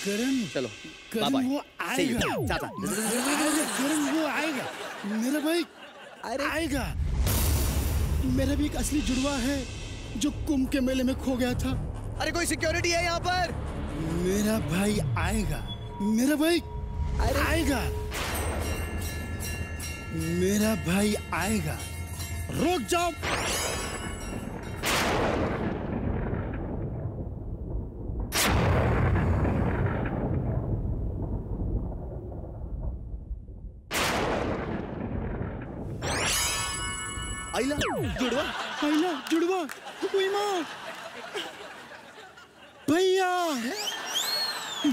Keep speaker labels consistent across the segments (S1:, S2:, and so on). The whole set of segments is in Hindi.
S1: करण
S2: चलो
S1: करण वो आएगा, करण वो आएगा, मेरा भाई आएगा। मेरा भी एक असली जुड़वा है जो कुंभ के मेले में खो गया था।
S2: अरे कोई सिक्योरिटी है यहाँ पर?
S1: मेरा भाई आएगा, मेरा भाई आएगा, मेरा भाई आएगा। रुक जाओ।
S2: आइला जुड़वा,
S1: आइला जुड़वा, भैया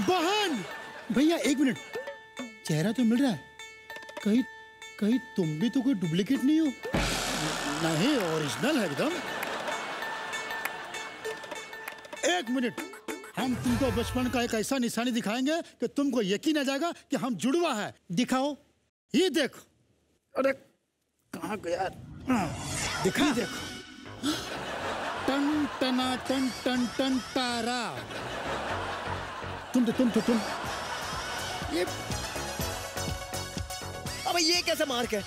S1: बहन, भैया एक मिनट, चेहरा तो मिल रहा है, कहीं तुम भी तो कोई डुप्लीकेट नहीं हो? नहीं, ओरिजिनल है एकदम। एक मिनट, हम तुमको बचपन का एक ऐसा निशानी दिखाएंगे कि तुमको यकीन आ जाएगा कि हम जुड़वा है। दिखाओ, ये देखो। अरे कहाँ गया? दिखा, देखो, टन टना टन टन टन तारा। तुम ये,
S2: अबे ये कैसा मार्क है?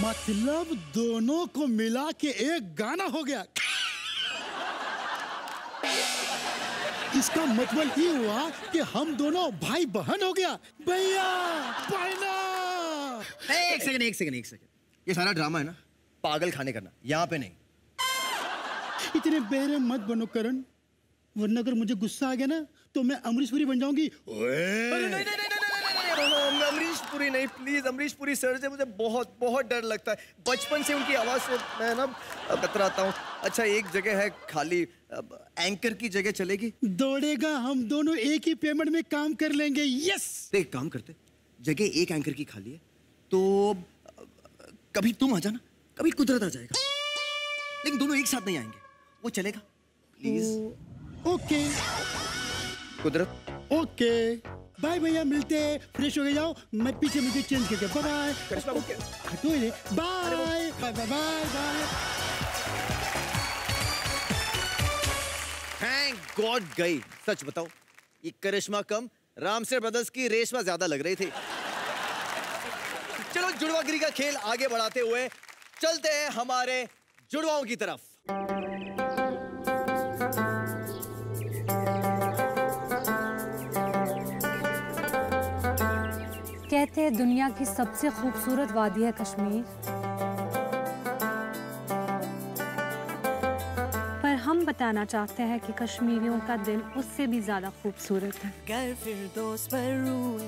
S1: मतलब दोनों को मिला के एक गाना हो गया। इसका मतलब ये हुआ कि हम दोनों भाई बहन हो गया। भैया पाइना।
S2: एक सेकंड, ये सारा ड्रामा है ना पागल खाने करना, यहाँ पे नहीं।
S1: इतने बहरे मत बनो करण, वरना अगर मुझे गुस्सा आ गया ना तो मैं अमरीश पुरी बन जाऊंगी।
S2: नहीं, अमरीश पुरी नहीं, प्लीज। अमरीश पुरी सर से मुझे बहुत बहुत डर लगता है। बचपन से उनकी आवाज से मैं ना कतराता हूँ। अच्छा एक जगह है खाली, एंकर की जगह चलेगी?
S1: दौड़ेगा, हम दोनों एक ही पेमेंट में काम कर लेंगे। यस।
S2: एक काम करते, जगह एक एंकर की खाली है तो कभी तुम आ जाना, कभी कुदरत आ जाएगा, लेकिन दोनों एक साथ नहीं आएंगे। वो चलेगा प्लीज?
S1: ओके
S2: कुदरत।
S1: ओके बाय भैया, मिलते हैं। फ्रेश हो गए, जाओ, मैं पीछे मुझे चेंज करके। Bye bye bye bye bye.
S2: Thank God गई। सच बताओ, ये करिश्मा कम रामसे ब्रदर्स की रेशमा ज्यादा लग रही थी। चलो जुड़वागिरी का खेल आगे बढ़ाते हुए चलते हैं हमारे जुड़वाओं की तरफ।
S3: कहते हैं दुनिया की सबसे खूबसूरत वादी है कश्मीर, पर हम बताना चाहते हैं कि कश्मीरियों का दिल उससे भी ज्यादा खूबसूरत है।
S4: गर फिरदौस पर रूए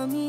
S4: हमी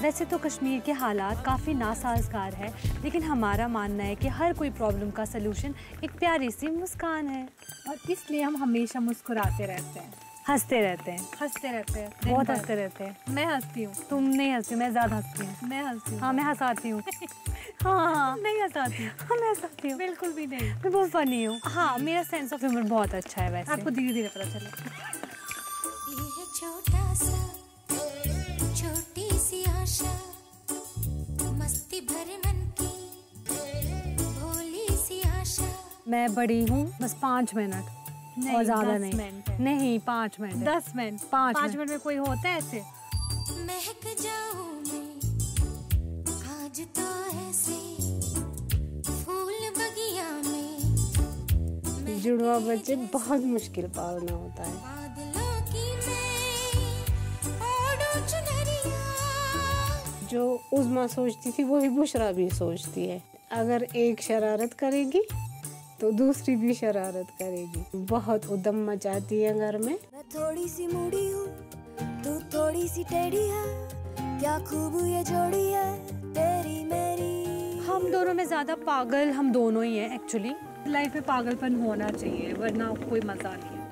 S3: वैसे तो कश्मीर के हालात काफ़ी नासाजगार है, लेकिन हमारा मानना है कि हर कोई प्रॉब्लम का सलूशन एक प्यारी सी मुस्कान है, और इसलिए हम हमेशा मुस्कुराते रहते हैं, हंसते रहते हैं, बहुत हंसते रहते हैं। मैं हंसती हूँ, तुम नहीं हंसती, मैं ज़्यादा हंसती हूँ। मैं हंसती हूँ, हाँ मैं हंसाती हूँ। हाँ नहीं हंसाती, हाँ मैं हंसाती हूँ, बिल्कुल भी नहीं। मैं बहुत फनी हूँ। हाँ मेरा सेंस ऑफ ह्यूमर बहुत अच्छा है। वैसे आपको धीरे धीरे पता चले।
S5: छोटा सा छोटी सी आशा, मस्ती भरे मन की भोली सी आशा।
S3: मैं बड़ी हूँ बस 5 मिनट और ज्यादा नहीं 5 मिनट 10 मिनट 5 मिनट में कोई होता है ऐसे?
S5: महक जाऊं मैं आज तो ऐसे फूल बगिया में।
S3: जुड़वा बच्चे बहुत मुश्किल पालना होता है।
S5: बादलों की मैं ओढ़ूं चुनरिया।
S3: जो उज़मा सोचती थी वही बुशरा भी सोचती है। अगर एक शरारत करेगी तो दूसरी भी शरारत करेगी। बहुत उद्दम मचाती है घर में।
S5: मैं थोड़ी सी मूडी हूँ, तू थोड़ी सी टेढ़ी है, क्या खूब ये जोड़ी है तेरी मेरी।
S3: हम दोनों में ज्यादा पागल हम दोनों ही हैं एक्चुअली। लाइफ में पागलपन होना चाहिए, वरना कोई मजा नहीं है।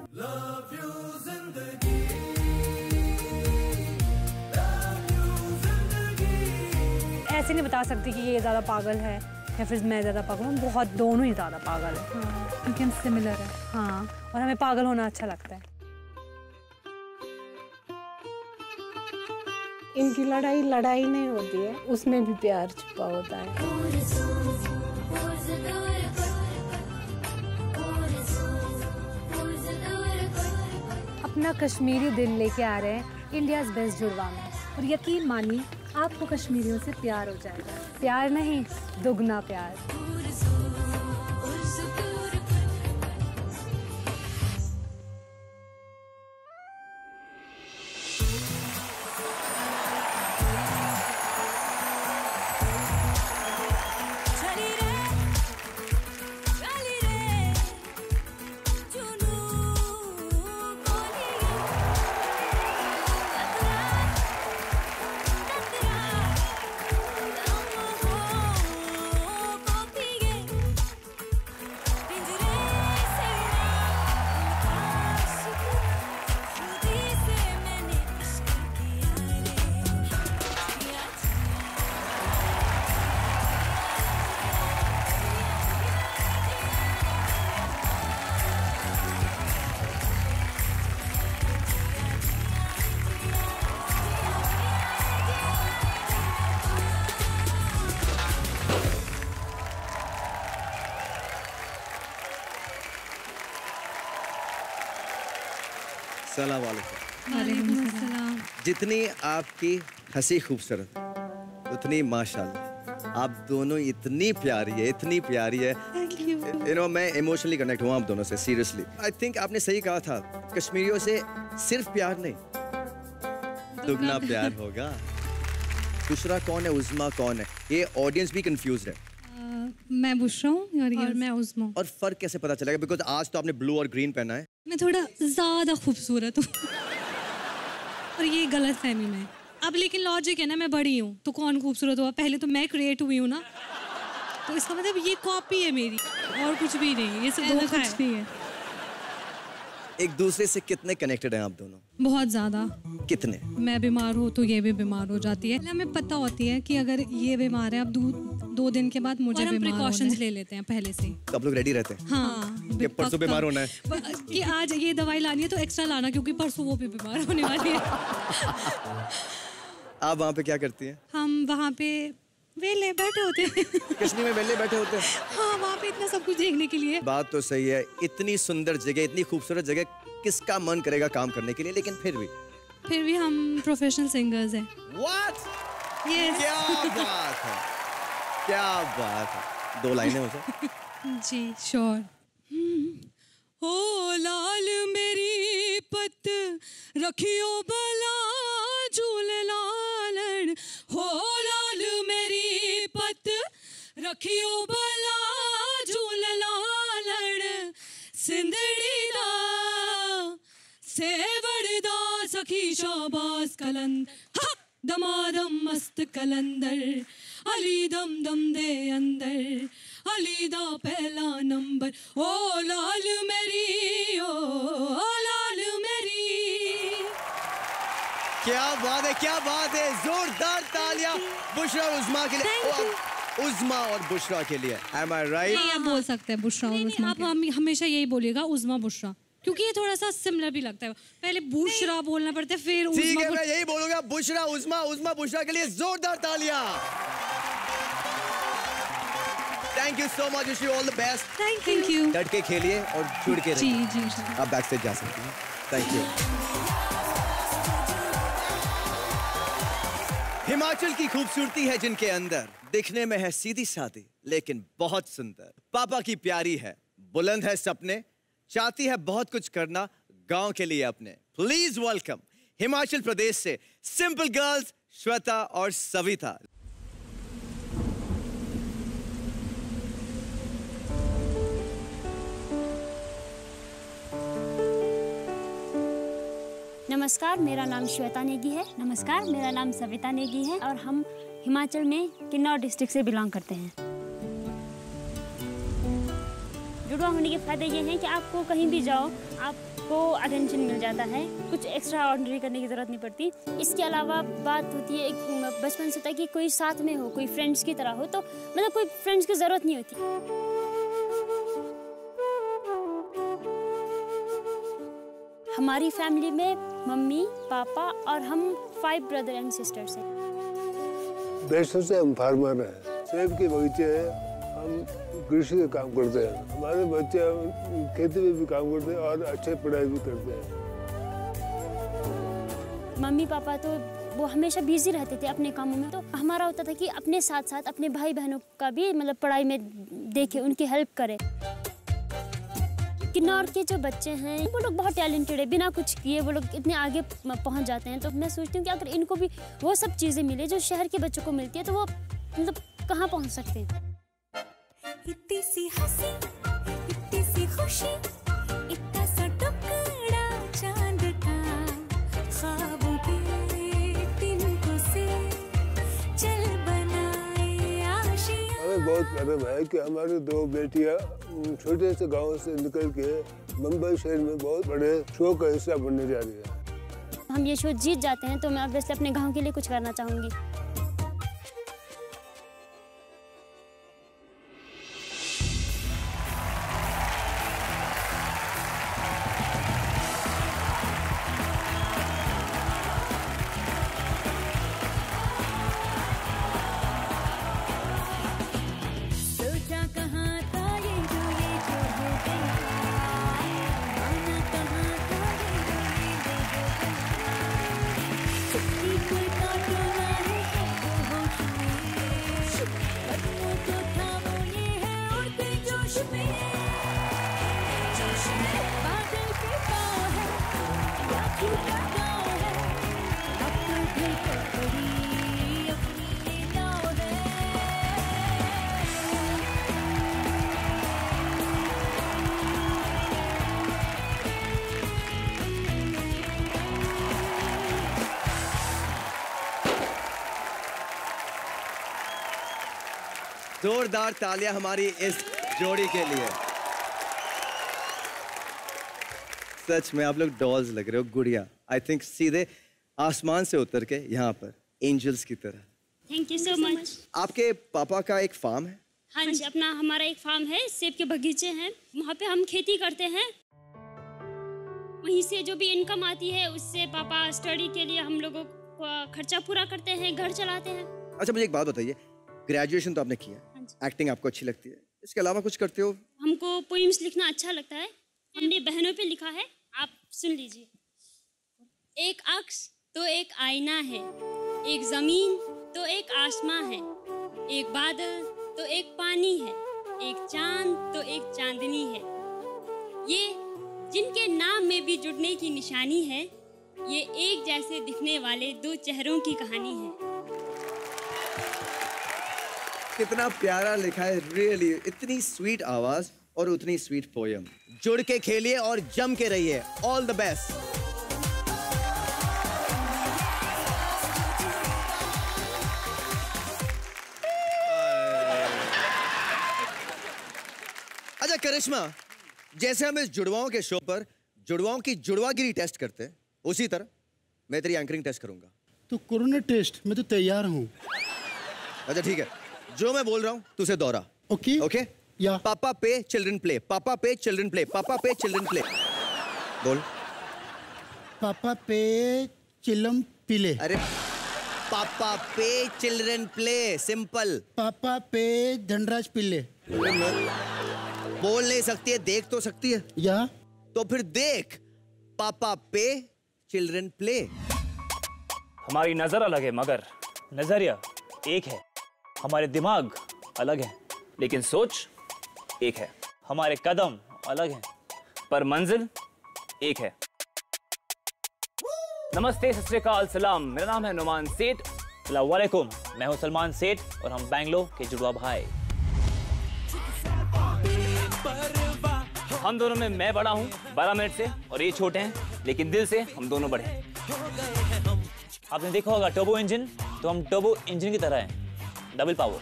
S3: ऐसे नहीं बता सकती कि ये ज्यादा पागल है या फिर मैं ज्यादा पागल हूँ। बहुत दोनों ही ज्यादा पागल है। हाँ, क्योंकि हम सिमिलर है। हाँ, और हमें पागल होना अच्छा लगता है। इनकी लड़ाई नहीं होती है, उसमें भी प्यार छुपा होता है। अपना कश्मीरी दिल लेके आ रहे हैं इंडियाज़ बेस्ट जुड़वा में, और यकीन मानिए आपको कश्मीरियों से प्यार हो जाएगा। प्यार नहीं, दुगना प्यार।
S2: सलाम वालेकुम।
S3: वालेकुम अस्सलाम।
S2: जितनी आपकी हंसी खूबसूरत उतनी माशाल्लाह आप दोनों इतनी प्यारी है, इतनी प्यारी है। यू नो मैं इमोशनली कनेक्ट हुआ आप दोनों से, सीरियसली। आई थिंक आपने सही कहा था, कश्मीरियों से सिर्फ प्यार नहीं दुगना प्यार होगा। दूसरा कौन है, उज़्मा कौन है? ये ऑडियंस भी कंफ्यूज है।
S6: मैं बुशरा हूँ और मैं उज़्मा।
S2: और फर्क कैसे पता चलेगा? बिकॉज आज तो आपने ब्लू और ग्रीन पहना है।
S6: मैं थोड़ा ज़्यादा खूबसूरत हूँ और ये गलत फहमी में। अब लेकिन लॉजिक है ना, मैं बड़ी हूँ तो कौन खूबसूरत हुआ? पहले तो मैं क्रिएट हुई हूँ ना, तो इसका मतलब ये कॉपी है मेरी और कुछ भी नहीं, ये सब धोखा है। नहीं है।
S2: एक दूसरे से कितने कनेक्टेड हैं आप दोनों?
S6: बहुत ज़्यादा।
S2: कितने?
S6: मैं बीमार हूँ तो ये भी बीमार हो जाती है। हमें पता होती है कि अगर ये बीमार है अब 2 दिन के बाद मुझे बीमार प्रिकॉशंस ले लेते हैं पहले से।
S2: तो आप लोग रेडी रहते हैं?
S6: हाँ,
S2: कि परसों बीमार होना है
S6: कि आज ये दवाई लानी है तो एक्स्ट्रा लाना, क्योंकि परसों वो भी बीमार होने वाली है।
S2: आप वहाँ पे क्या करती हैं?
S6: हम वहाँ पे वेले बैठे होते हैं।
S2: कश्मीर में वेले बैठे होते हैं?
S6: हाँ, वहाँ पे इतना सब कुछ देखने के लिए।
S2: बात तो सही है, इतनी सुंदर जगह, इतनी खूबसूरत जगह, किसका मन करेगा काम करने के लिए? लेकिन फिर भी
S6: हम प्रोफेशनल सिंगर्स हैं।
S2: What?
S6: Yes.
S2: क्या बात है, क्या बात है। 2 लाइनें हो जाए।
S6: जी श्योर। ओ लाल मेरी पत रखियो भला झूल लालड़, हो लाल मेरी पत रखियो भला झूल लालड़, सिंधड़ी दा सेवड़ दा सखी शाबाश कलंदर, दमादम मस्त कलंदर, अली दम दम दे अंदर, अली दा पहला नंबर, ओ लाल मेरी, ओ लाल मेरी।
S2: क्या बात है, क्या बात है। जोरदार तालियां बुशरा और उज़्मा के लिए। उज़्मा और बुशरा के लिए। Am I right?
S6: नहीं, आप बोल सकते हैं बुशरा और उज़्मा। आप हमेशा यही बोलिएगा उज़्मा बुशरा, क्योंकि ये थोड़ा सा सिमिलर भी लगता है। पहले बुशरा बोलना पड़ता है फिर उज़्मा।
S2: ठीक है, मैं यही बोलूंगा, बुशरा उज़्मा, उज़्मा बुशरा के लिए जोरदार तालियां। Thank you so much, wish you all the best.
S6: Thank you.
S2: डट के खेलिए और जुड़ के रहिए।
S6: जी जी।
S2: आप बैक स्टेज जा सकते हैं। Thank you. हिमाचल की खूबसूरती है जिनके अंदर, दिखने में है सीधी सादी लेकिन बहुत सुंदर। पापा की प्यारी है, बुलंद है सपने, चाहती है बहुत कुछ करना गांव के लिए अपने। प्लीज वेलकम हिमाचल प्रदेश से सिंपल गर्ल्स श्वेता और सविता।
S7: नमस्कार, मेरा नाम श्वेता नेगी है। नमस्कार, मेरा नाम सविता नेगी है और हम हिमाचल में किन्नौर डिस्ट्रिक्ट से बिलोंग करते हैं। जुड़वा होने के फायदे ये हैं कि आपको कहीं भी जाओ आपको अटेंशन मिल जाता है, कुछ एक्स्ट्रा ऑर्डिनरी करने की ज़रूरत नहीं पड़ती। इसके अलावा बात होती है, एक बचपन से होता है कि कोई साथ में हो, कोई फ्रेंड्स की तरह हो, तो मतलब कोई फ्रेंड्स की ज़रूरत नहीं होती। हमारी फैमिली में मम्मी, पापा और हम 5 ब्रदर एंड सिस्टर्स हैं।
S8: वैसे से हम फार्मर हैं, सेब के बगीचे हैं, हम कृषि का काम करते हैं। हमारे बच्चे खेती में भी काम करते हैं और अच्छे पढ़ाई भी करते हैं।
S7: मम्मी पापा तो वो हमेशा बिजी रहते थे अपने कामों में, तो हमारा होता था कि अपने साथ साथ अपने भाई बहनों का भी मतलब पढ़ाई में देखे, उनकी हेल्प करें। किन्नौर के जो बच्चे हैं वो लोग बहुत टैलेंटेड है, बिना कुछ किए वो लोग इतने आगे पहुंच जाते हैं। तो मैं सोचती हूँ कि अगर इनको भी वो सब चीज़ें मिले जो शहर के बच्चों को मिलती है तो वो मतलब कहाँ पहुँच सकते हैं।
S5: इतनी सी हंसी, इतनी सी खुशी, इतना सा टुकड़ा चांद का, ख्वाबों के तिनकों से चल बनाए आशियाँ।
S8: हमें बहुत गर्व है कि हमारी 2 बेटियां छोटे से गांव से निकल के मुंबई शहर में बहुत बड़े शो का हिस्सा बनने जा रही है।
S7: हम ये शो जीत जाते हैं तो मैं ऑब्वियसली अपने गाँव के लिए कुछ करना चाहूँगी।
S2: जोरदार तालियां हमारी इस जोड़ी के लिए। सच में आप लोग डॉल्स लग रहे हो, गुड़िया। आई थिंक सीधे आसमान से उतर के यहाँ पर एंजल्स की तरह।
S7: Thank you so much.
S2: आपके पापा का एक फार्म है?
S7: हाँ जी, अपना हमारा एक फार्म है, सेब के बगीचे हैं, वहाँ पे हम खेती करते हैं। वहीं से जो भी इनकम आती है उससे पापा स्टडी के लिए हम लोगों का खर्चा पूरा करते हैं, घर चलाते हैं।
S2: अच्छा मुझे एक बात बताइए, ग्रेजुएशन तो आपने किया, एक्टिंग आपको अच्छी लगती है, इसके अलावा कुछ करते हो?
S7: हमको पोइम्स लिखना अच्छा लगता है, हमने बहनों पे लिखा है, आप सुन लीजिए। एक अक्स तो एक आईना है, एक जमीन तो एक आसमां है, एक बादल तो एक पानी है, एक चांद तो एक चांदनी है। ये जिनके नाम में भी जुड़ने की निशानी है, ये एक जैसे दिखने वाले 2 चेहरों की कहानी है।
S2: कितना प्यारा लिखा है, रियली। इतनी स्वीट आवाज और उतनी स्वीट पोयम। जुड़ के खेलिए और जम के रहिए। All the best. अच्छा करिश्मा, जैसे हम इस जुड़वाओं के शो पर जुड़वाओं की जुड़वागिरी टेस्ट करते हैं, उसी तरह मैं तेरी एंकरिंग टेस्ट करूंगा।
S1: तो कोरोना टेस्ट, मैं तो तैयार हूँ।
S2: अच्छा ठीक है, जो मैं बोल रहा हूँ तू उसे दोहरा।
S1: ओके
S2: ओके
S1: या
S2: पापा पे चिल्ड्रन प्ले, पापा पे चिल्ड्रन प्ले, पापा पे चिल्ड्रन प्ले। बोल।
S1: पापा पे चिलम पिले।
S2: अरे पापा पे चिल्ड्रन प्ले, सिंपल।
S1: पापा पे धनराज पिले।
S2: बोल नहीं सकती है, देख तो सकती है।
S1: या
S2: तो फिर देख, पापा पे चिल्ड्रन प्ले।
S9: हमारी नजर अलग है मगर नजरिया एक है। हमारे दिमाग अलग हैं लेकिन सोच एक है। हमारे कदम अलग हैं पर मंजिल एक है। नमस्ते, सत श्री अकाल, सलाम। मेरा नाम है नुमान सेठ। अस्सलाम वालेकुम। मैं हूं सलमान सेठ और हम बेंगलोर के जुड़वा भाई। हम दोनों में मैं बड़ा हूं 12 मिनट से और ये छोटे हैं, लेकिन दिल से हम दोनों बड़े हैं। आपने देखा होगा टर्बो इंजन, तो हम टर्बो इंजन की तरह हैं, डबल पावर।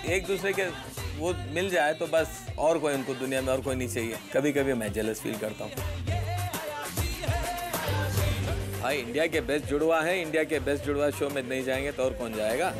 S10: एक दूसरे के वो मिल जाए तो बस, और कोई उनको दुनिया में और कोई नहीं चाहिए। कभी कभी मैं जेलस फील करता हूँ। भाई इंडिया के बेस्ट जुड़वा है, इंडिया के बेस्ट जुड़वा शो में नहीं जाएंगे तो और कौन जाएगा।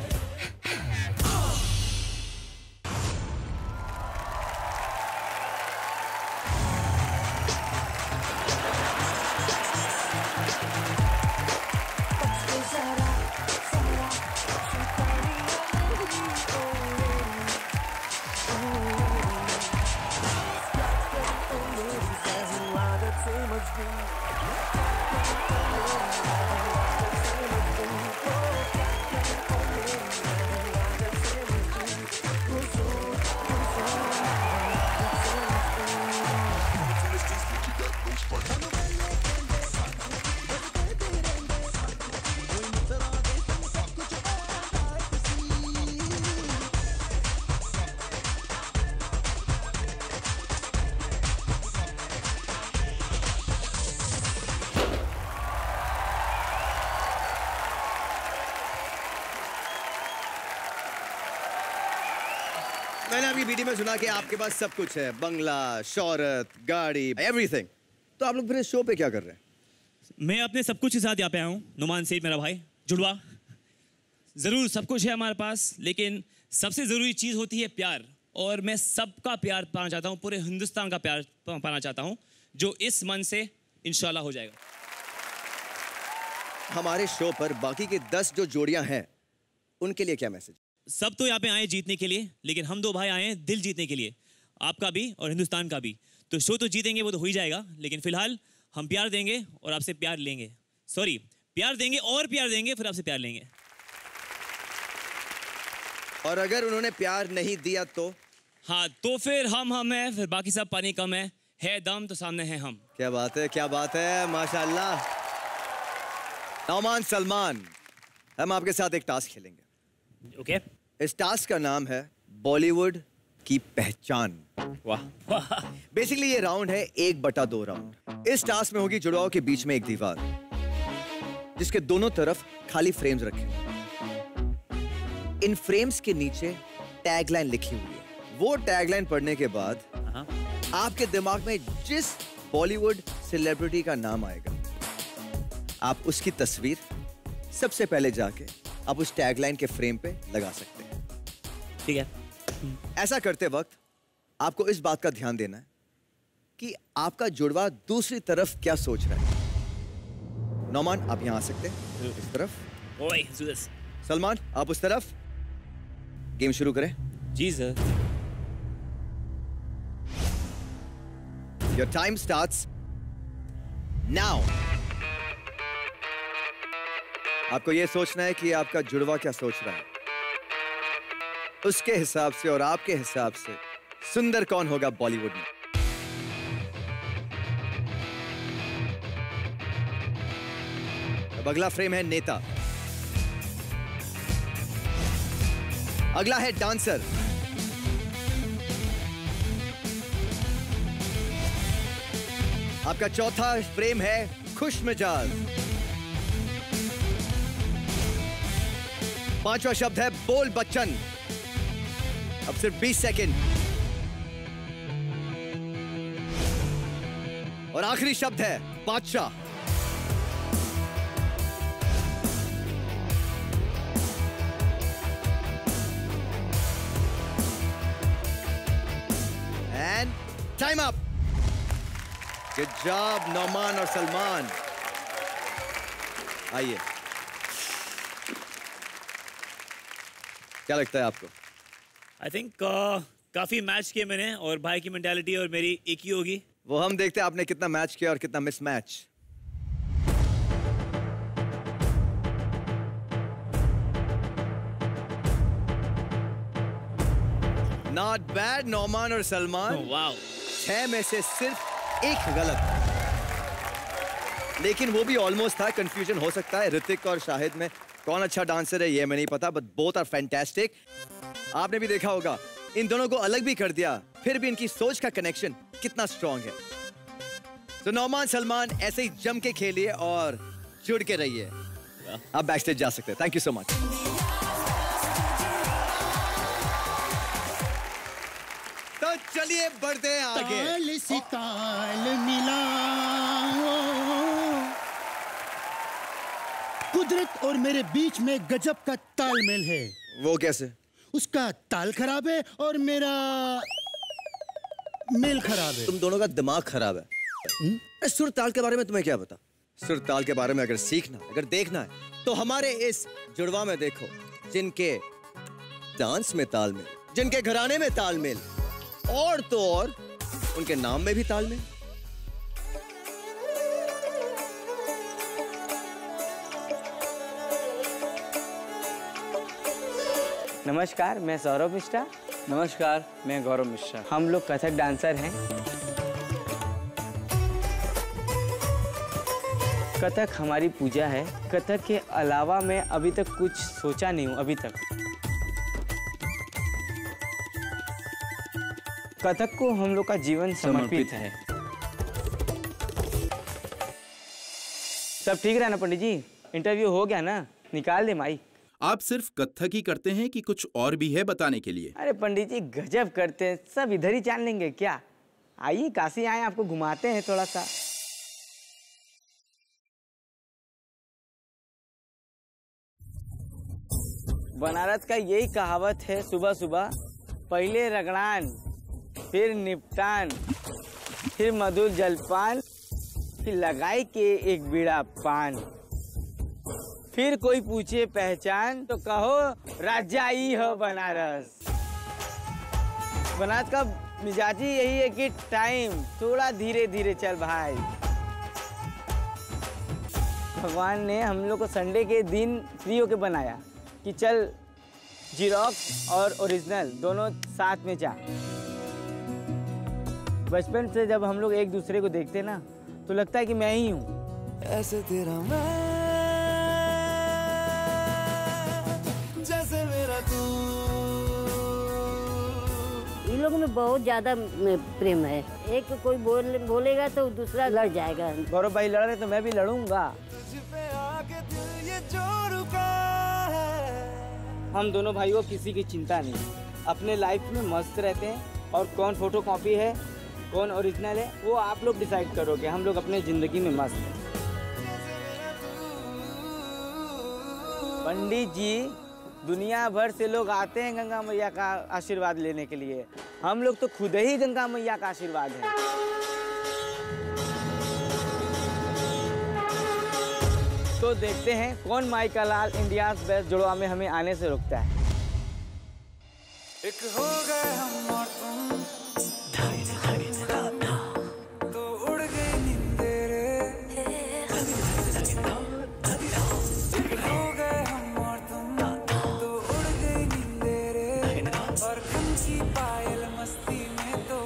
S2: मैंने अभी वीडियो में सुना कि आपके पास सब कुछ है, बंगला, शौहरत, गाड़ी, एवरीथिंग। तो आप लोग फिर इस शो पे क्या कर रहे हैं?
S11: मैं अपने सब कुछ के साथ यहाँ पे आया हूँ। नुमान सेठ मेरा भाई जुड़वा। ज़रूर सब कुछ है हमारे पास, लेकिन सबसे ज़रूरी चीज़ होती है प्यार। और मैं सबका प्यार पाना चाहता हूँ, पूरे हिंदुस्तान का प्यार पाना चाहता हूँ, जो इस मन से इंशाल्लाह हो जाएगा।
S2: हमारे शो पर बाकी के 10 जो जोड़ियां हैं उनके लिए क्या मैसेज?
S11: सब तो यहाँ पे आए जीतने के लिए, लेकिन हम 2 भाई आए हैं दिल जीतने के लिए, आपका भी और हिंदुस्तान का भी। तो शो तो जीतेंगे, वो तो हो ही जाएगा, लेकिन फिलहाल हम प्यार देंगे और आपसे प्यार लेंगे। सॉरी, प्यार देंगे और प्यार देंगे, फिर आपसे प्यार लेंगे।
S2: और अगर उन्होंने प्यार नहीं दिया तो?
S11: हाँ, तो फिर हम हैं, फिर बाकी सब पानी कम है दम तो सामने है हम।
S2: क्या बात है, क्या बात है, माशाल्लाह। नौमान सलमान, हम आपके साथ एक टास्क खेलेंगे।
S11: ओके।
S2: इस टास्क का नाम है बॉलीवुड की पहचान।
S11: वाह।
S2: बेसिकली ये राउंड है 1/2 राउंड। इस टास्क में होगी जुड़वाओं के बीच में एक दीवार, जिसके दोनों तरफ खाली फ्रेम्स रखे। इन फ्रेम्स के नीचे टैगलाइन लिखी हुई है। वो टैगलाइन पढ़ने के बाद आपके दिमाग में जिस बॉलीवुड सेलिब्रिटी का नाम आएगा, आप उसकी तस्वीर सबसे पहले जाके आप उस टैगलाइन के फ्रेम पे लगा सकते हैं।
S11: ठीक है।
S2: ऐसा करते वक्त आपको इस बात का ध्यान देना है कि आपका जुड़वा दूसरी तरफ क्या सोच रहा है। नौमान, आप यहां आ सकते हैं इस तरफ।
S11: ओए जुलस।
S2: सलमान, आप उस तरफ। गेम शुरू करें।
S11: जी sir.
S2: Your time starts now. आपको यह सोचना है कि आपका जुड़वा क्या सोच रहा है। उसके हिसाब से और आपके हिसाब से सुंदर कौन होगा बॉलीवुड में। अब अगला फ्रेम है नेता, अगला है डांसर, आपका चौथा फ्रेम है खुश मिजाज, पांचवा शब्द है बोल बच्चन। अब सिर्फ 20 सेकंड। और आखिरी शब्द है बादशाह। And time up. Good job Nauman और सलमान। आइए, क्या लगता है आपको?
S11: आई थिंक काफी मैच किए मैंने, और भाई की मेंटालिटी और मेरी एक ही होगी।
S2: वो हम देखते हैं आपने कितना मैच किया और कितना miss match. Not bad Nauman और सलमान।
S11: वाओ।
S2: 6 में से सिर्फ एक गलत, लेकिन वो भी ऑलमोस्ट था। कंफ्यूजन हो सकता है ऋतिक और शाहिद में कौन अच्छा डांसर है, ये मैं नहीं पता, बट बोथ आर फैंटास्टिक। आपने भी देखा होगा इन दोनों को अलग भी कर दिया, फिर भी इनकी सोच का कनेक्शन कितना स्ट्रांग है। तो नौमान सलमान ऐसे ही जम के खेलिए और जुड़ के रहिए। आप बैक स्टेज जा सकते हैं। Thank you so much. तो चलिए बढ़ते हैं आगे।
S1: ताल से ताल मिला, कुदरत और मेरे बीच में गजब का तालमेल है।
S2: वो कैसे?
S1: उसका ताल खराब है और मेरा मेल खराब है।
S2: तुम दोनों का दिमाग खराब है। सुर ताल के बारे में तुम्हें क्या पता? सुर ताल के बारे में अगर सीखना, अगर देखना है तो हमारे इस जुड़वा में देखो, जिनके डांस में तालमेल, जिनके घराने में तालमेल, और तो और उनके नाम में भी तालमेल।
S12: नमस्कार, मैं सौरभ मिश्रा।
S13: नमस्कार, मैं गौरव मिश्रा।
S12: हम लोग कथक डांसर हैं। कथक हमारी पूजा है। कथक के अलावा मैं अभी तक कुछ सोचा नहीं हूँ अभी तक। कथक को हम लोग का जीवन समर्पित है। सब ठीक रहा ना पंडित जी? इंटरव्यू हो गया ना? निकाल दे माई।
S14: आप सिर्फ कथक ही करते हैं कि कुछ और भी है बताने के लिए?
S12: अरे पंडित जी गजब करते हैं, सब इधर ही जान लेंगे क्या? आइए काशी आए, आपको घुमाते हैं थोड़ा सा। बनारस का यही कहावत है, सुबह सुबह पहले रगड़ान, फिर निपटान, फिर मधुर जलपान, फिर लगाई के एक बीड़ा पान, फिर कोई पूछे पहचान तो कहो राजा ही हो बनारस। बनारस का मिजाजी यही है कि टाइम थोड़ा धीरे धीरे चल भाई। भगवान ने हम लोग को संडे के दिन फ्री होके बनाया कि चल जीरोक्स और ओरिजिनल दोनों साथ में जा। बचपन से जब हम लोग एक दूसरे को देखते ना तो लगता है कि मैं ही हूँ।
S4: ऐसे तेरा मैं जैसे मेरा तू।
S15: इन लोगों में बहुत ज्यादा प्रेम है। एक कोई बोलेगा तो दूसरा लड़ जाएगा।
S12: गौरव भाई लड़ रहे तो मैं भी लड़ूंगा। हम दोनों भाइयों को किसी की चिंता नहीं, अपने लाइफ में मस्त रहते हैं। और कौन फोटो कॉपी है कौन ओरिजिनल है वो आप लोग डिसाइड करोगे। हम लोग अपने जिंदगी में मस्त हैं। पंडित जी दुनिया भर से लोग आते हैं गंगा मैया का आशीर्वाद लेने के लिए, हम लोग तो खुद ही गंगा मैया का आशीर्वाद है। तो देखते हैं कौन माई का लाल इंडिया बेस्ट जुड़वा में हमें आने से रोकता है।
S4: एक हो गए हम और तुम, तो उड़ गई नींदे रे। एक हो गए हम और तुम, तो उड़ गई नींदे रे। और खन की पायल मस्ती में तो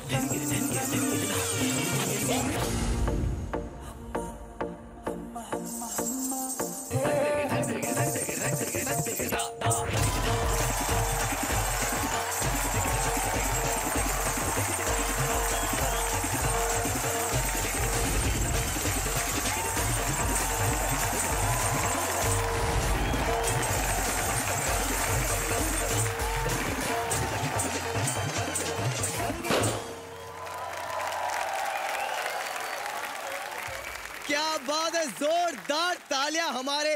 S2: बात है, जोरदार तालियां हमारे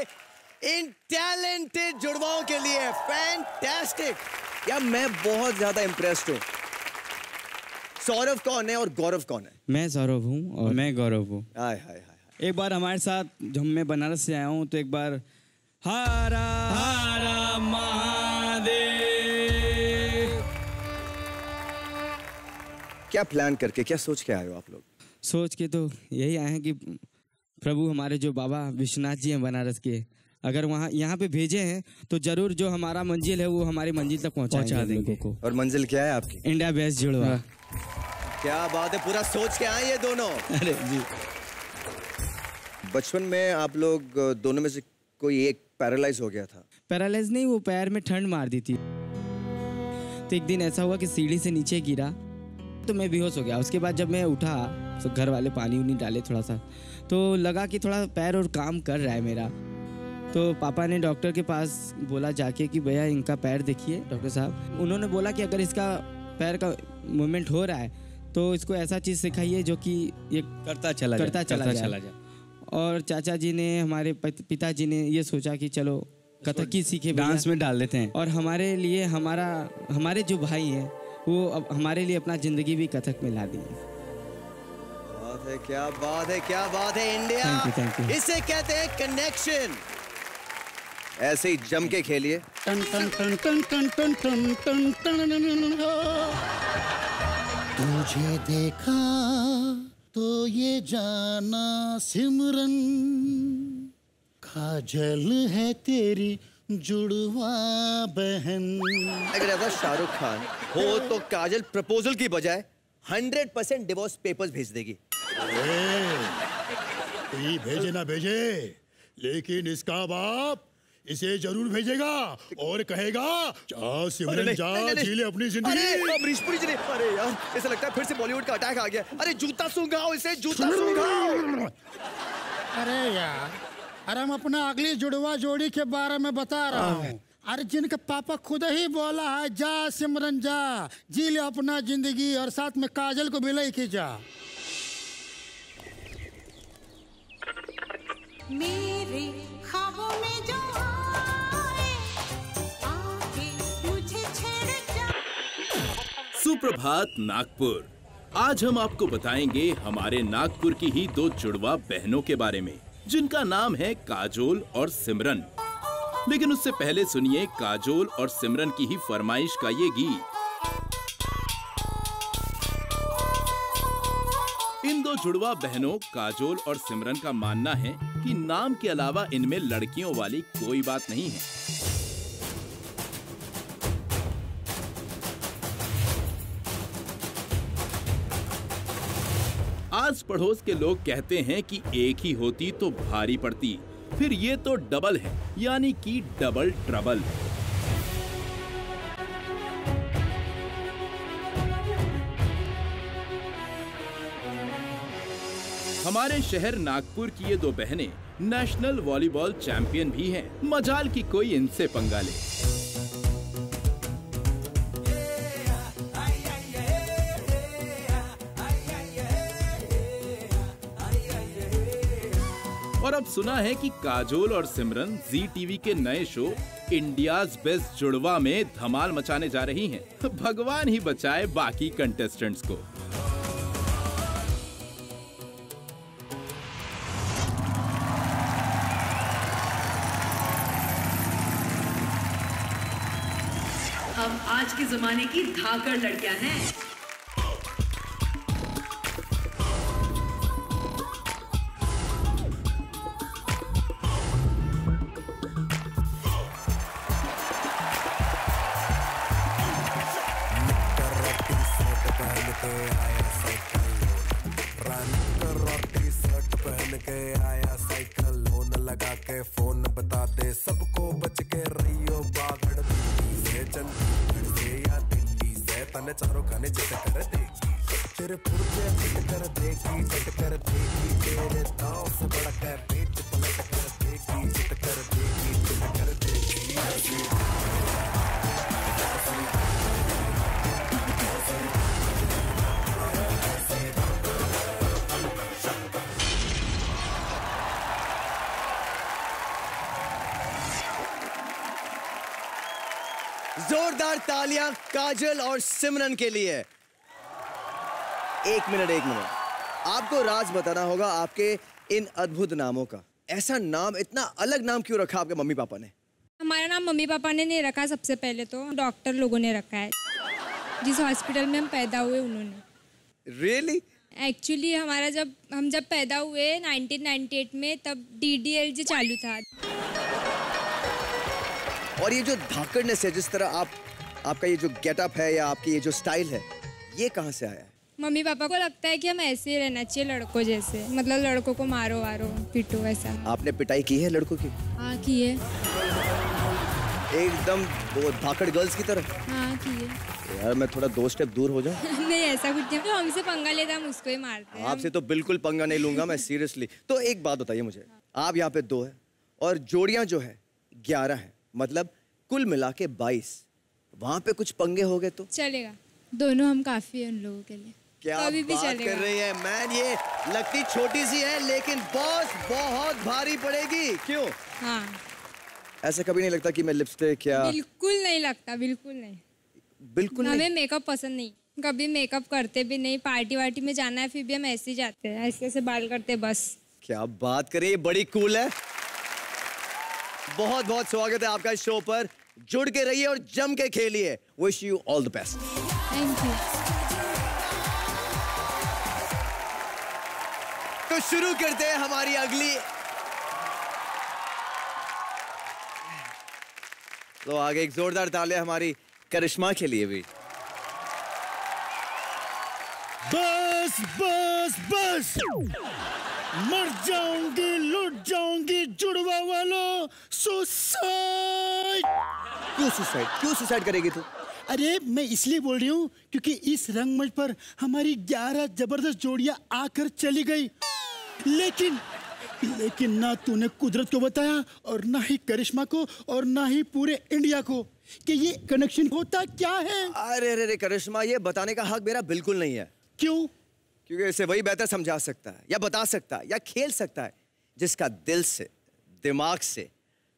S2: इन टैलेंटेड जुड़वाओं के लिए। फैंटास्टिक यार, मैं बहुत ज्यादा इम्प्रेस्ड हूँ। सौरभ कौन है और गौरव कौन है?
S13: मैं सौरभ हूँ और मैं गौरव हूँ।
S2: हाय हाय हाय।
S13: एक बार हमारे साथ जब मैं बनारस से आया हूँ तो एक बार हारा हारा महादेव।
S2: क्या प्लान करके, क्या सोच के आए हो आप लोग?
S13: सोच के तो यही आए हैं कि प्रभु हमारे जो बाबा विश्वनाथ जी हैं बनारस के, अगर वहाँ यहाँ पे भेजे हैं तो जरूर जो हमारा मंजिल है वो हमारी मंजिल तक पहुँचा देंगे को।
S2: और मंजिल क्या है आपकी?
S13: इंडिया बेस्ट जुड़वा।
S2: क्या बात है, पूरा सोच के आए ये दोनों।
S13: अरे जी।
S2: बचपन में आप लोग दोनों में से कोई एक पैरालाइज हो गया था?
S13: पैरालाइज नहीं, वो पैर में ठंड मार दी थी। तो एक दिन ऐसा हुआ कि सीढ़ी से नीचे गिरा तो मैं बेहोश हो गया। उसके बाद जब मैं उठा तो घर वाले पानी उनी डाले थोड़ा सा, तो लगा कि थोड़ा पैर और काम कर रहा है मेरा। तो पापा ने डॉक्टर के पास बोला जाके कि भैया इनका पैर देखिए डॉक्टर साहब। उन्होंने बोला कि अगर इसका पैर का मूवमेंट हो रहा है तो इसको ऐसा चीज़ सिखाइए जो कि ये करता चला जाए। और चाचा जी ने, हमारे पिताजी ने ये सोचा कि चलो कथक की सीखे, डांस में डाल देते हैं। और हमारे लिए हमारे जो भाई हैं वो अब हमारे लिए अपना जिंदगी भी कथक में ला दिए।
S2: बात है, क्या बात है, क्या बात है इंडिया।
S13: Thank you.
S2: इसे कहते हैं कनेक्शन। ऐसे ही जम के खेलिए।
S1: टन टन टन टन टन टन टन टन टन। तुझे देखा तो ये जाना सिमरन, काजल है तेरी जुड़वा बहन।
S2: अगर ऐसा शाहरुख खान हो तो काजल प्रपोजल की बजाय 100% डिवोर्स पेपर्स भेज देगी।
S1: भेजे ना भेजे, लेकिन इसका बाप इसे जरूर भेजेगा और कहेगा जा सिमरन जा, जी ले अपनी जिंदगी।
S2: अरे अमरीश पुरी जी ने, अरे यार ऐसा लगता है फिर से बॉलीवुड का अटैक आ गया। अरे जूता सूंघाओ इसे, जूता सूंघाओ।
S1: अरे यार, अरे हम अपना अगली जुड़वा जोड़ी के बारे में बता रहा हूँ। अरे जिनका पापा खुद ही बोला है, जा सिमरन जा, जी ले अपना जिंदगी और साथ में काजल को भी लेके जा।
S16: मेरे ख्वाबों में जो आए, आके मुझे छेड़ जा।
S14: सुप्रभात नागपुर। आज हम आपको बताएंगे हमारे नागपुर की ही दो जुड़वा बहनों के बारे में, जिनका नाम है काजोल और सिमरन। लेकिन उससे पहले सुनिए काजोल और सिमरन की ही फरमाइश का ये गीत। इन दो जुड़वा बहनों काजोल और सिमरन का मानना है कि नाम के अलावा इनमें लड़कियों वाली कोई बात नहीं है। आस पड़ोस के लोग कहते हैं कि एक ही होती तो भारी पड़ती, फिर ये तो डबल है, यानी कि डबल ट्रबल। हमारे शहर नागपुर की ये दो बहनें नेशनल वॉलीबॉल चैंपियन भी हैं। मजाल की कोई इनसे पंगा ले। और अब सुना है कि काजोल और सिमरन जी टीवी के नए शो इंडियाज बेस्ट जुड़वा में धमाल मचाने जा रही हैं। भगवान ही बचाए बाकी कंटेस्टेंट्स को।
S17: हम आज के जमाने की धाकड़ लड़कियां हैं।
S18: चारों खाने चिट कर देगी, तेरे पुरजे चिट कर देगी, चिट कर देगी, तेरे दांव से बड़ा कर पेट पलट कर देगी, चिट कर देगी, चिट कर देगी।
S2: जोरदार तालियां काजल और सिमरन के लिए। एक मिनट आपको राज बताना होगा आपके इन अद्भुत नामों का। ऐसा नाम, इतना अलग नाम क्यों रखा आपके मम्मी पापा ने?
S19: हमारा नाम मम्मी पापा ने नहीं रखा, सबसे पहले तो डॉक्टर लोगों ने रखा है। जिस हॉस्पिटल में हम पैदा हुए उन्होंने।
S2: Really?
S19: एक्चुअली हमारा हम जब पैदा हुए 1998 में, तब DDLJ चालू था।
S2: और ये जो धाकड़नेस है, जिस तरह आपका ये जो गेटअप है या आपकी ये जो स्टाइल है, ये कहाँ से आया है?
S19: मम्मी पापा को लगता है कि हम ऐसे ही रहना चाहिए लड़कों जैसे, मतलब लड़कों को मारो वारो पीटो ऐसा।
S2: आपने पिटाई की है लड़कों की?
S19: हाँ की है।
S2: एकदम वो धाकड़ गर्ल्स की तरह?
S19: हाँ की है।
S2: यार मैं थोड़ा 2 स्टेप दूर हो जाऊं?
S19: नहीं ऐसा कुछ नहीं, तो हमसे पंगा लेता हम उसको ही मारते हैं।
S2: आपसे तो बिल्कुल पंगा नहीं लूंगा मैं, सीरियसली। तो एक बात बताइए मुझे, आप यहाँ पे 2 है और जोड़ियां जो है 11 है, मतलब कुल मिला के 22। वहाँ पे कुछ पंगे हो गए तो
S19: चलेगा, दोनों हम काफी है उन लोगों के लिए।
S2: क्या बात कर रही है मैन, ये लगती छोटी सी है लेकिन बॉस बहुत भारी पड़ेगी। क्यों?
S19: हाँ।
S2: ऐसा कभी नहीं लगता कि मैं लिपस्टिक या?
S19: बिल्कुल नहीं लगता, बिल्कुल नहीं।
S2: बिल्कुल
S19: हमें मेकअप पसंद नहीं, कभी मेकअप करते भी नहीं। पार्टी वार्टी में जाना है फिर भी हम ऐसे ही जाते हैं, ऐसे ऐसे बाल करते बस।
S2: क्या बात करें, ये बड़ी कूल है। बहुत बहुत स्वागत है आपका इस शो पर। जुड़ के रहिए और जम के खेलिए। Wish you all the best.
S19: Thank you.
S2: तो शुरू करते हैं हमारी अगली। तो आगे एक जोरदार तालियां हमारी करिश्मा के लिए भी।
S1: बस बस बस, मर जाऊंगी, लुट जाऊंगी जुड़वा वालों। सुसाइड।
S2: क्यों सुसाइड करेगी तू?
S1: अरे मैं इसलिए बोल रही हूँ क्योंकि इस रंगमंच पर हमारी 11 जबरदस्त जोड़ियां आकर चली गई, लेकिन लेकिन ना तूने कुदरत को बताया और ना ही करिश्मा को और ना ही पूरे इंडिया को कि ये कनेक्शन होता क्या है।
S2: अरे अरे अरे करिश्मा, ये बताने का हक मेरा बिल्कुल नहीं है।
S1: क्यों?
S2: क्योंकि इसे वही बेहतर समझा सकता है या बता सकता है या खेल सकता है जिसका दिल से, दिमाग से,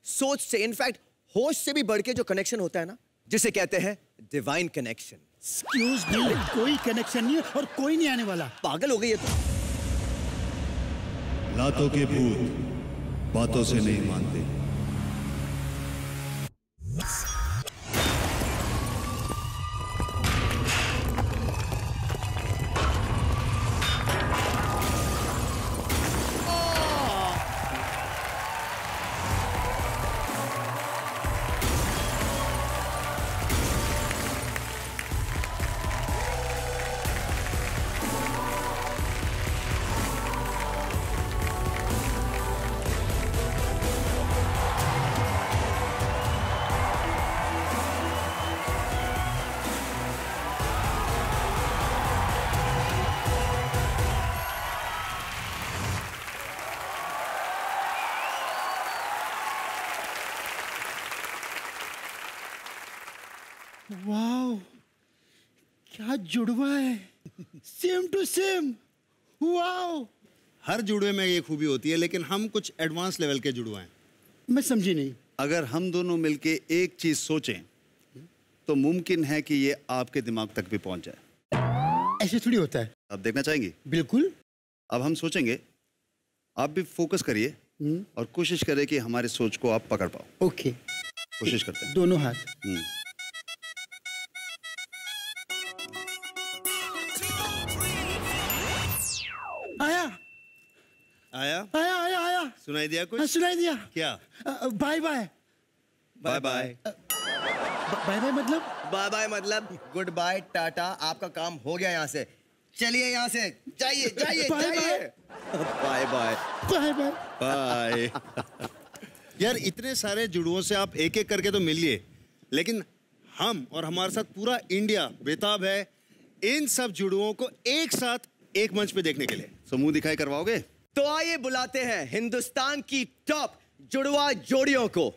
S2: सोच से, इनफैक्ट होश से भी बढ़ के जो कनेक्शन होता है ना, जिसे कहते हैं डिवाइन कनेक्शन।
S1: एक्सक्यूज मी, कोई कनेक्शन नहीं है और कोई नहीं आने वाला।
S2: पागल हो गई है तो।
S20: लातों के भूत बातों से नहीं मानते।
S1: वाओ, क्या जुड़वा है, सेम टू सेम। वाओ,
S20: हर जुड़वे में ये खूबी होती है, लेकिन हम कुछ एडवांस लेवल के जुड़वा हैं।
S1: मैं समझी नहीं।
S20: अगर हम दोनों मिलके एक चीज सोचें तो मुमकिन है कि ये आपके दिमाग तक भी पहुंच जाए।
S1: ऐसे थोड़ी होता है।
S20: आप देखना चाहेंगी?
S1: बिल्कुल।
S20: अब हम सोचेंगे, आप भी फोकस करिए और कोशिश करें कि हमारी सोच को आप पकड़ पाओ।
S1: ओके,
S20: कोशिश करते हैं।
S1: दोनों हाथ। आया
S20: आया
S1: आया आया आया।
S20: सुनाई दिया कुछ?
S1: हाँ, सुनाई दिया।
S20: क्या?
S1: Bye bye.
S20: Bye bye.
S1: Bye bye मतलब?
S2: बाय बाय मतलब गुड बाय, टाटा, आपका काम हो गया यहाँ से, चलिए यहाँ से, जाइए जाइए जाइए। Bye bye
S1: bye bye
S20: bye. यार, इतने सारे जुड़वों से आप एक एक करके तो मिल लिए, लेकिन हम और हमारे साथ पूरा इंडिया बेताब है इन सब जुड़वों को एक साथ एक मंच पे देखने के लिए। समूह दिखाई करवाओगे?
S2: तो आइए बुलाते हैं हिंदुस्तान की टॉप जुड़वा जोड़ियों को।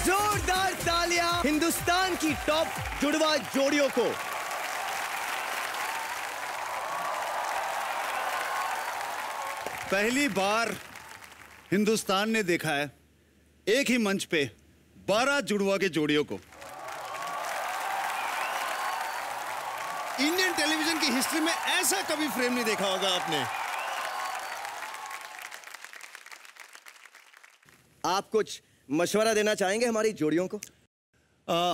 S2: जोरदार तालियां हिंदुस्तान की टॉप जुड़वा जोड़ियों को।
S20: पहली बार हिंदुस्तान ने देखा है एक ही मंच पे 12 जुड़वा के जोड़ियों को। इंडियन टेलीविजन की हिस्ट्री में ऐसा कभी फ्रेम नहीं देखा होगा आपने।
S2: आप कुछ मशवरा देना चाहेंगे हमारी जोड़ियों को?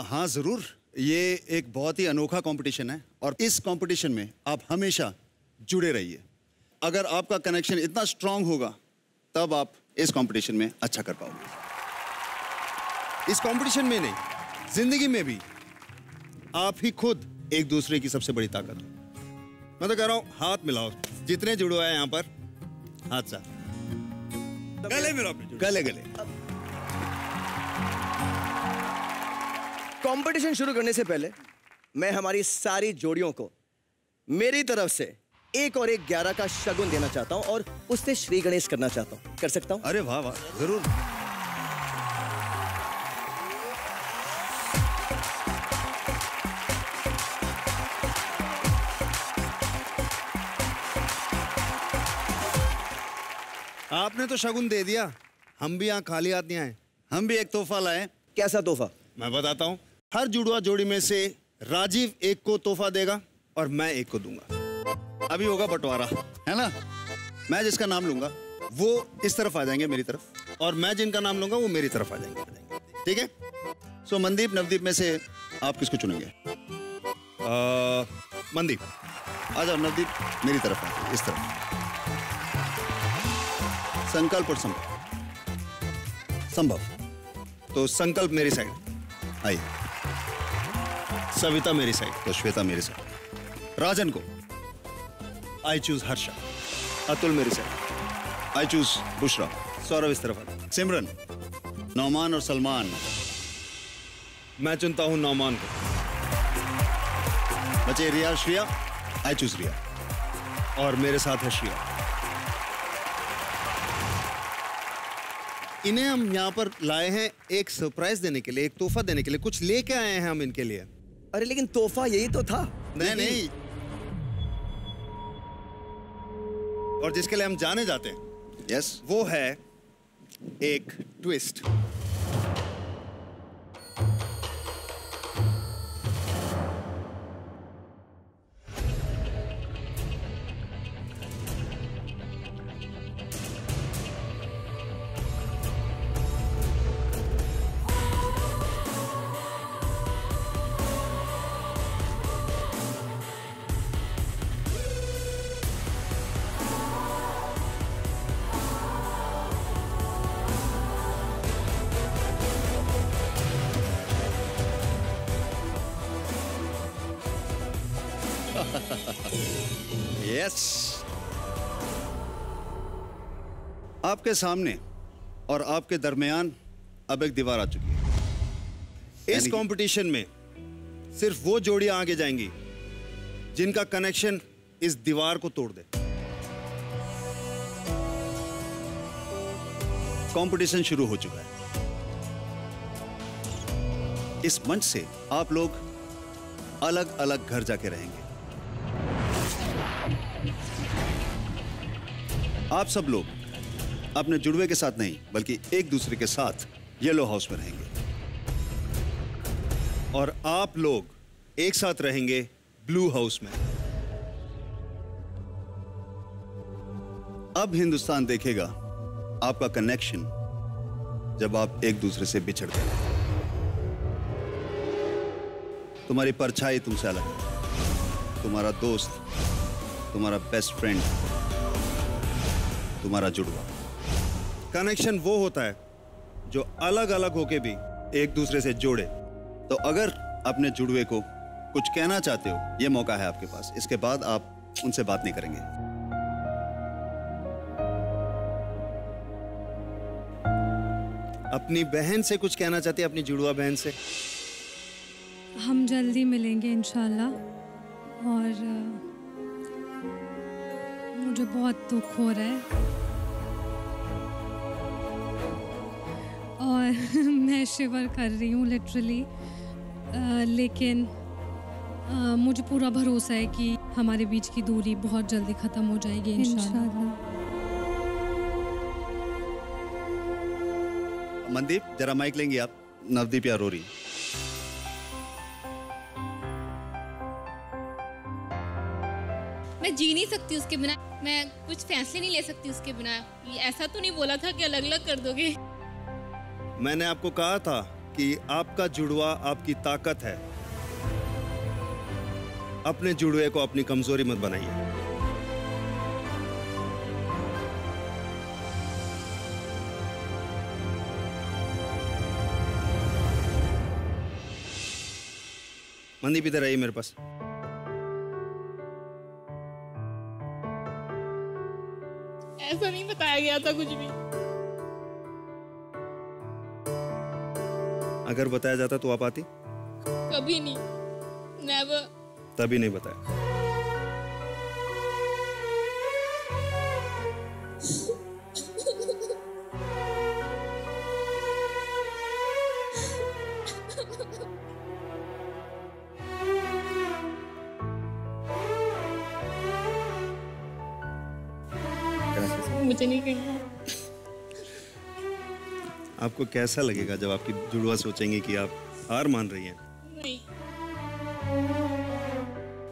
S20: हाँ जरूर। ये एक बहुत ही अनोखा कंपटीशन है और इस कंपटीशन में आप हमेशा जुड़े रहिए। अगर आपका कनेक्शन इतना स्ट्रांग होगा तब आप इस कंपटीशन में अच्छा कर पाओगे। इस कंपटीशन में नहीं, जिंदगी में भी आप ही खुद एक दूसरे की सबसे बड़ी ताकत हो। मैं तो कह रहा हूं, हाथ मिलाओ, जितने जुड़ो है यहां पर, हाथ सा गले मिलाओ, गले गले।
S2: कंपटीशन शुरू करने से पहले मैं हमारी सारी जोड़ियों को मेरी तरफ से 1 और 1 11 का शगुन देना चाहता हूं और उससे श्री गणेश करना चाहता हूं। कर सकता हूं?
S20: अरे वाह वाह, जरूर। आपने तो शगुन दे दिया, हम भी यहाँ खाली हाथ नहीं आए। हम भी एक तोहफा लाए।
S2: कैसा तोहफा?
S20: मैं बताता हूँ। हर जुड़वा जोड़ी में से राजीव एक को तोहफा देगा और मैं एक को दूंगा। अभी होगा बंटवारा, है ना? मैं जिसका नाम लूंगा वो इस तरफ आ जाएंगे मेरी तरफ, और मैं जिनका नाम लूंगा वो मेरी तरफ आ जाएंगे। ठीक है? सो मनदीप, नवदीप में से आप किसको चुनेंगे? मनदीप आ जाओ, नवदीप मेरी तरफ आ जाओ, इस तरफ। संकल्प और संभव। संभव तो संकल्प मेरी साइड आइए, सविता मेरी साइड तो श्वेता मेरी साइड, राजन को आई चूज हर्षा। अतुल मेरे साथ। I choose Bushra. सौरभ इस तरफ आ। सिमरन, नौमान और सलमान। मैं चुनता हूं नौमान को। बचे रिया, श्रिया। आई चूज रिया। और मेरे साथ है श्रिया। इन्हें हम यहाँ पर लाए हैं एक सरप्राइज देने के लिए, एक तोहफा देने के लिए। कुछ लेके आए हैं हम इनके लिए।
S2: अरे लेकिन तोहफा यही तो था।
S20: नहीं। और जिसके लिए हम जाने जाते हैं, यस, वो है एक ट्विस्ट। यस, आपके सामने और आपके दरमियान अब एक दीवार आ चुकी है। इस कंपटीशन में सिर्फ वो जोड़ियां आगे जाएंगी जिनका कनेक्शन इस दीवार को तोड़ दे। कंपटीशन शुरू हो चुका है। इस मंच से आप लोग अलग अलग घर जाके रहेंगे। आप सब लोग अपने जुड़वे के साथ नहीं बल्कि एक दूसरे के साथ येलो हाउस में रहेंगे और आप लोग एक साथ रहेंगे ब्लू हाउस में। अब हिंदुस्तान देखेगा आपका कनेक्शन जब आप एक दूसरे से बिछड़ गए। तुम्हारी परछाई तुमसे अलग है, तुम्हारा दोस्त, तुम्हारा बेस्ट फ्रेंड, तुम्हारा जुड़वा। कनेक्शन वो होता है जो अलग अलग होके भी एक दूसरे से जोड़े। तो अगर अपने जुड़वे को कुछ कहना चाहते हो, ये मौका है आपके पास। इसके बाद आप उनसे बात नहीं करेंगे। अपनी बहन से कुछ कहना चाहती है, अपनी जुड़वा बहन से?
S6: हम जल्दी मिलेंगे इंशाल्लाह। और मुझे बहुत दुख हो रहा है और मैं शिवर कर रही हूँ लिटरली, लेकिन मुझे पूरा भरोसा है कि हमारे बीच की दूरी बहुत जल्दी ख़त्म हो जाएगी इंशाल्लाह।
S20: मनदीप, जरा माइक लेंगी आप? नवदीप या रोरी?
S21: मैं जी नहीं सकती उसके बिना, मैं कुछ फैसले नहीं ले सकती उसके बिना। ये ऐसा तो नहीं बोला था कि अलग अलग कर दोगे।
S20: मैंने आपको कहा था कि आपका जुड़वा आपकी ताकत है। अपने जुड़वे को अपनी कमजोरी मत बनाइए। मनदीप इधर आइए मेरे पास।
S21: ऐसा नहीं बताया गया था कुछ भी।
S20: अगर बताया जाता तो आप आती?
S21: कभी नहीं, नेवर।
S20: तभी नहीं बताया।
S21: मुझे नहीं कहना।
S20: आपको कैसा लगेगा जब आपकी जुड़वा सोचेंगे कि आप हार मान रही हैं?
S21: नहीं।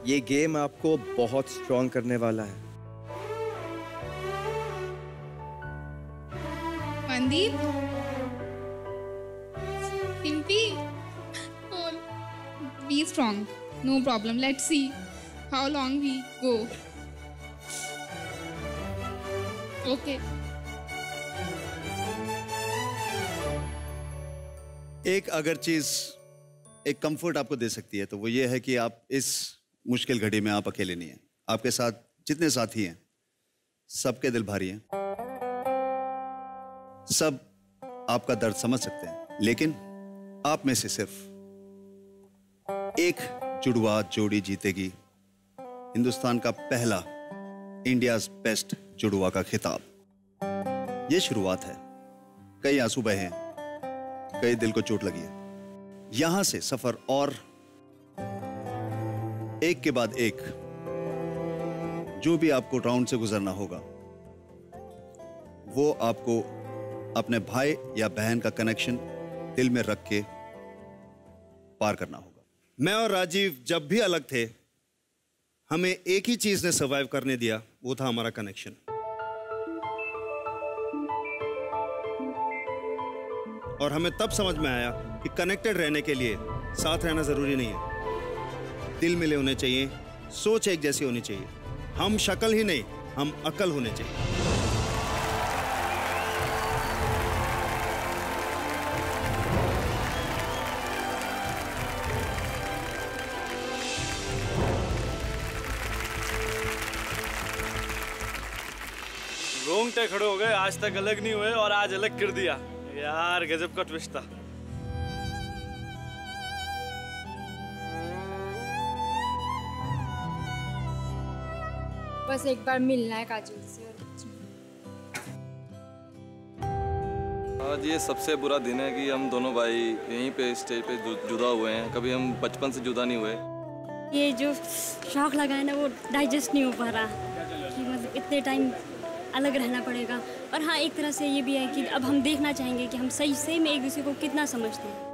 S2: ये गेम आपको बहुत स्ट्रॉन्ग करने वाला है।
S21: Mandeep, Pimpi, be strong. No problem. Let's see how long we go. Okay.
S20: एक अगर चीज एक कंफर्ट आपको दे सकती है तो वो ये है कि आप इस मुश्किल घड़ी में आप अकेले नहीं हैं। आपके साथ जितने साथी हैं सबके दिल भारी हैं। सब आपका दर्द समझ सकते हैं, लेकिन आप में से सिर्फ एक जुड़वा जोड़ी जीतेगी हिंदुस्तान का पहला इंडियाज बेस्ट जुड़वा का खिताब। ये शुरुआत है, कई आंसू बहे हैं, कई दिल को चोट लगी है। यहां से सफर और एक के बाद एक जो भी आपको राउंड से गुजरना होगा वो आपको अपने भाई या बहन का कनेक्शन दिल में रख के पार करना होगा। मैं और राजीव जब भी अलग थे हमें एक ही चीज ने सर्वाइव करने दिया, वो था हमारा कनेक्शन। और हमें तब समझ में आया कि कनेक्टेड रहने के लिए साथ रहना जरूरी नहीं है, दिल मिले होने चाहिए, सोच एक जैसी होनी चाहिए। हम शक्ल ही नहीं, हम अकल होने चाहिए।
S3: रोंगटे खड़े हो गए, आज तक अलग नहीं हुए और आज अलग कर दिया यार, गजब का ट्विस्ट था।
S19: बस एक बार मिलना है काजोल से और कुछ नहीं।
S3: आज ये सबसे बुरा दिन है कि हम दोनों भाई यहीं पे स्टेज पे जुदा हुए हैं, कभी हम बचपन से जुदा नहीं हुए।
S7: ये जो शौक लगा है ना वो डाइजेस्ट नहीं हो पा रहा कि मतलब इतने टाइम अलग रहना पड़ेगा। और हाँ, एक तरह से ये भी है कि अब हम देखना चाहेंगे कि हम सही में एक दूसरे को कितना समझते हैं।